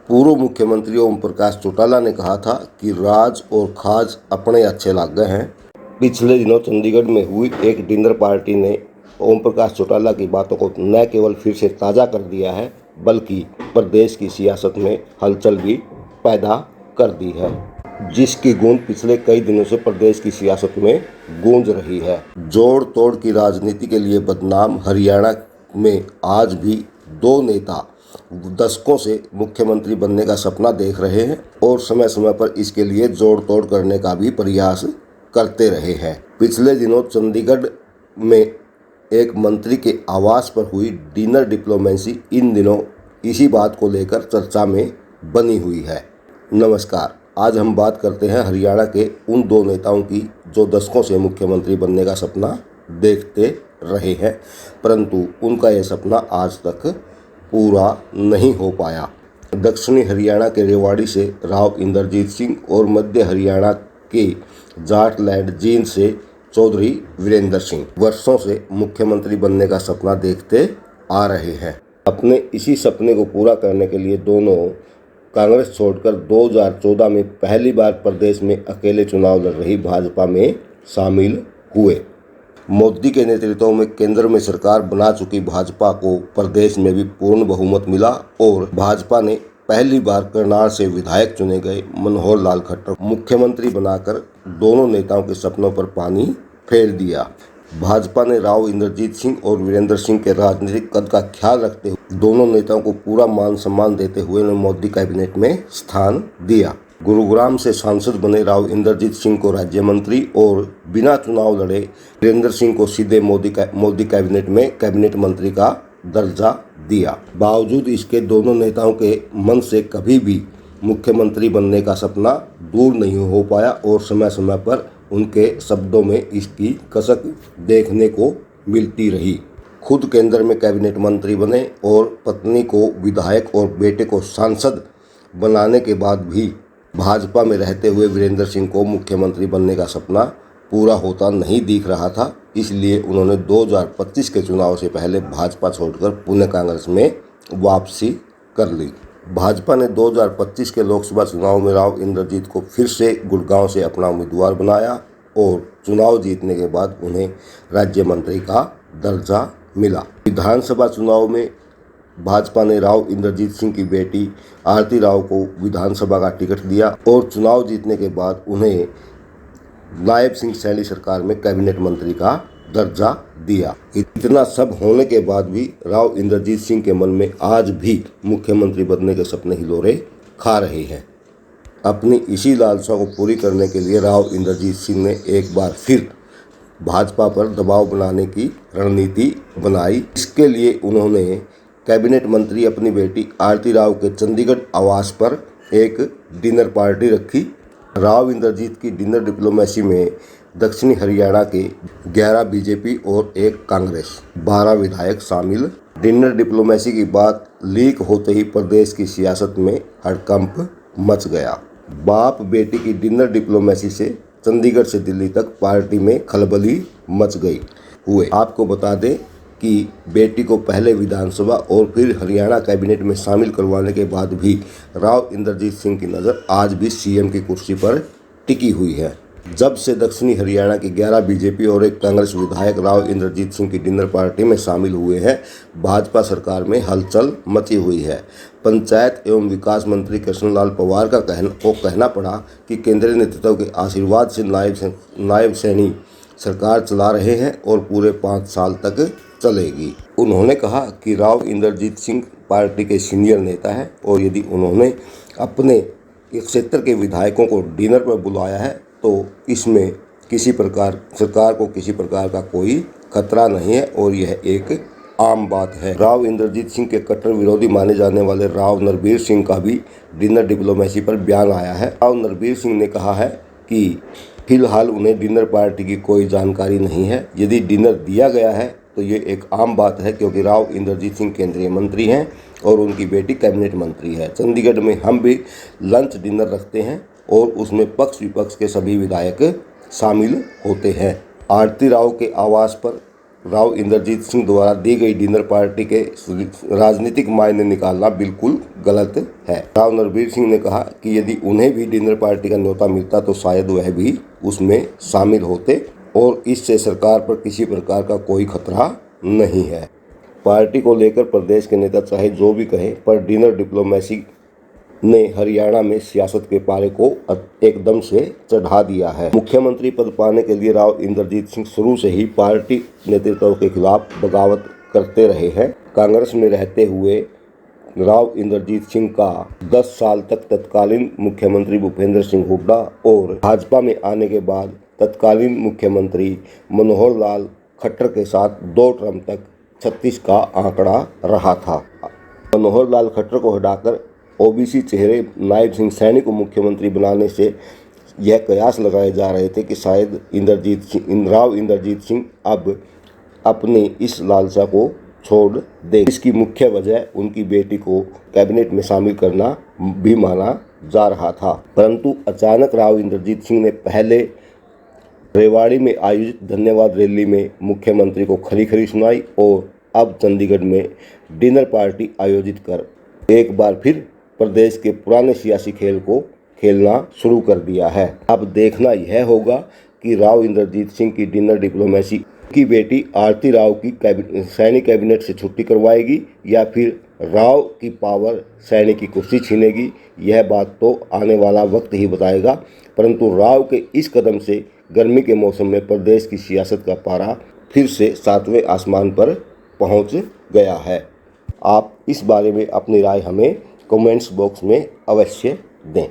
पूर्व मुख्यमंत्री ओम प्रकाश चौटाला ने कहा था कि राज और खाज अपने अच्छे लग गए हैं। पिछले दिनों चंडीगढ़ में हुई एक डिनर पार्टी ने ओम प्रकाश चौटाला की बातों को न केवल फिर से ताज़ा कर दिया है, बल्कि प्रदेश की सियासत में हलचल भी पैदा कर दी है, जिसकी गूंज पिछले कई दिनों से प्रदेश की सियासत में गूंज रही है। जोड़ तोड़ की राजनीति के लिए बदनाम हरियाणा में आज भी दो नेता दशकों से मुख्यमंत्री बनने का सपना देख रहे हैं और समय समय पर इसके लिए जोड़ तोड़ करने का भी प्रयास करते रहे हैं। पिछले दिनों चंडीगढ़ में एक मंत्री के आवास पर हुई डिनर डिप्लोमेसी इन दिनों इसी बात को लेकर चर्चा में बनी हुई है। नमस्कार, आज हम बात करते हैं हरियाणा के उन दो नेताओं की जो दशकों से मुख्यमंत्री बनने का सपना देखते रहे हैं, परंतु उनका यह सपना आज तक पूरा नहीं हो पाया। दक्षिणी हरियाणा के रेवाड़ी से राव इंद्रजीत सिंह और मध्य हरियाणा के जाटलैंड जींद से चौधरी वीरेंद्र सिंह वर्षों से मुख्यमंत्री बनने का सपना देखते आ रहे हैं। अपने इसी सपने को पूरा करने के लिए दोनों कांग्रेस छोड़कर 2014 में पहली बार प्रदेश में अकेले चुनाव लड़ रही भाजपा में शामिल हुए। मोदी के नेतृत्व में केंद्र में सरकार बना चुकी भाजपा को प्रदेश में भी पूर्ण बहुमत मिला और भाजपा ने पहली बार करनाल से विधायक चुने गए मनोहर लाल खट्टर मुख्यमंत्री बनाकर दोनों नेताओं के सपनों पर पानी फेर दिया। भाजपा ने राव इंद्रजीत सिंह और वीरेंद्र सिंह के राजनीतिक कद का ख्याल रखते हुए दोनों नेताओं को पूरा मान सम्मान देते हुए मोदी कैबिनेट में स्थान दिया। गुरुग्राम से सांसद बने राव इंद्रजीत सिंह को राज्य मंत्री और बिना चुनाव लड़े वीरेंद्र सिंह को सीधे मोदी कैबिनेट में कैबिनेट मंत्री का दर्जा दिया। बावजूद इसके दोनों नेताओं के मन से कभी भी मुख्यमंत्री बनने का सपना दूर नहीं हो पाया और समय समय पर उनके शब्दों में इसकी कसक देखने को मिलती रही। खुद केंद्र में कैबिनेट मंत्री बने और पत्नी को विधायक और बेटे को सांसद बनाने के बाद भी भाजपा में रहते हुए वीरेंद्र सिंह को मुख्यमंत्री बनने का सपना पूरा होता नहीं दिख रहा था। इसलिए उन्होंने 2025 के चुनाव से पहले भाजपा छोड़कर पुणे कांग्रेस में वापसी कर ली। भाजपा ने 2025 के लोकसभा चुनाव में राव इंद्रजीत को फिर से गुड़गांव से अपना उम्मीदवार बनाया और चुनाव जीतने के बाद उन्हें राज्य मंत्री का दर्जा मिला। विधानसभा चुनाव में भाजपा ने राव इंद्रजीत सिंह की बेटी आरती राव को विधानसभा का टिकट दिया और चुनाव जीतने के बाद उन्हें नायब सिंह सैनी सरकार में कैबिनेट मंत्री का दर्जा दिया। इतना सब होने के बाद भी राव इंद्रजीत सिंह के मन में आज भी मुख्यमंत्री बनने के सपने हिलोरे खा रहे हैं। अपनी इसी लालसा को पूरी करने के लिए राव इंद्रजीत सिंह ने एक बार फिर भाजपा पर दबाव बनाने की रणनीति बनाई। इसके लिए उन्होंने कैबिनेट मंत्री अपनी बेटी आरती राव के चंडीगढ़ आवास पर एक डिनर पार्टी रखी। राव इंद्रजीत की डिनर डिप्लोमेसी में दक्षिणी हरियाणा के 11 बीजेपी और 1 कांग्रेस 12 विधायक शामिल। डिनर डिप्लोमेसी की बात लीक होते ही प्रदेश की सियासत में हड़कंप मच गया। बाप बेटी की डिनर डिप्लोमेसी से चंडीगढ़ से दिल्ली तक पार्टी में खलबली मच गई हुए। आपको बता दें कि बेटी को पहले विधानसभा और फिर हरियाणा कैबिनेट में शामिल करवाने के बाद भी राव इंद्रजीत सिंह की नज़र आज भी सीएम की कुर्सी पर टिकी हुई है। जब से दक्षिणी हरियाणा के 11 बीजेपी और 1 कांग्रेस विधायक राव इंद्रजीत सिंह की डिनर पार्टी में शामिल हुए हैं, भाजपा सरकार में हलचल मची हुई है। पंचायत एवं विकास मंत्री कृष्णलाल पंवार का कहना पड़ा कि केंद्रीय नेतृत्व के आशीर्वाद से नायब सैनी सरकार चला रहे हैं और पूरे 5 साल तक चलेगी। उन्होंने कहा कि राव इंद्रजीत सिंह पार्टी के सीनियर नेता है और यदि उन्होंने अपने क्षेत्र के विधायकों को डिनर पर बुलाया है तो इसमें सरकार को किसी प्रकार का कोई खतरा नहीं है और यह एक आम बात है। राव इंद्रजीत सिंह के कट्टर विरोधी माने जाने वाले राव नरबीर सिंह का भी डिनर डिप्लोमेसी पर बयान आया है। राव नरबीर सिंह ने कहा है कि फिलहाल उन्हें डिनर पार्टी की कोई जानकारी नहीं है। यदि डिनर दिया गया है तो ये एक आम बात है, क्योंकि राव इंद्रजीत सिंह केंद्रीय मंत्री हैं और उनकी बेटी कैबिनेट मंत्री है। चंडीगढ़ में हम भी लंच डिनर रखते हैं और उसमें पक्ष विपक्ष के सभी विधायक शामिल होते हैं। आरती राव के आवास पर राव इंद्रजीत सिंह द्वारा दी गई डिनर पार्टी के राजनीतिक मायने निकालना बिल्कुल गलत है। राव नरबीर सिंह ने कहा कि यदि उन्हें भी डिनर पार्टी का न्योता मिलता तो शायद वह भी उसमें शामिल होते और इससे सरकार पर किसी प्रकार का कोई खतरा नहीं है। पार्टी को लेकर प्रदेश के नेता चाहे जो भी कहें, पर डिनर डिप्लोमेसी ने हरियाणा में सियासत के पारे को एकदम से चढ़ा दिया है। मुख्यमंत्री पद पाने के लिए राव इंद्रजीत सिंह शुरू से ही पार्टी नेतृत्व के खिलाफ बगावत करते रहे हैं। कांग्रेस में रहते हुए राव इंद्रजीत सिंह का 10 साल तक तत्कालीन मुख्यमंत्री भूपेंद्र सिंह हुड्डा और भाजपा में आने के बाद तत्कालीन मुख्यमंत्री मनोहर लाल खट्टर के साथ 2 टर्म तक 36 का आंकड़ा रहा था। मनोहर लाल खट्टर को हटाकर ओबीसी चेहरे नायब सिंह सैनी को मुख्यमंत्री बनाने से यह कयास लगाए जा रहे थे कि शायद राव इंद्रजीत सिंह अब अपनी इस लालसा को छोड़ दे। इसकी मुख्य वजह उनकी बेटी को कैबिनेट में शामिल करना भी माना जा रहा था, परंतु अचानक राव इंद्रजीत सिंह ने पहले रेवाड़ी में आयोजित धन्यवाद रैली में मुख्यमंत्री को खरी खरी सुनाई और अब चंडीगढ़ में डिनर पार्टी आयोजित कर एक बार फिर प्रदेश के पुराने सियासी खेल को खेलना शुरू कर दिया है। अब देखना यह होगा कि राव इंद्रजीत सिंह की डिनर डिप्लोमेसी की बेटी आरती राव की सैनी कैबिनेट से छुट्टी करवाएगी या फिर राव की पावर सैनी की कुर्सी छीनेगी। यह बात तो आने वाला वक्त ही बताएगा, परंतु राव के इस कदम से गर्मी के मौसम में प्रदेश की सियासत का पारा फिर से 7वें आसमान पर पहुंच गया है। आप इस बारे में अपनी राय हमें कमेंट्स बॉक्स में अवश्य दें।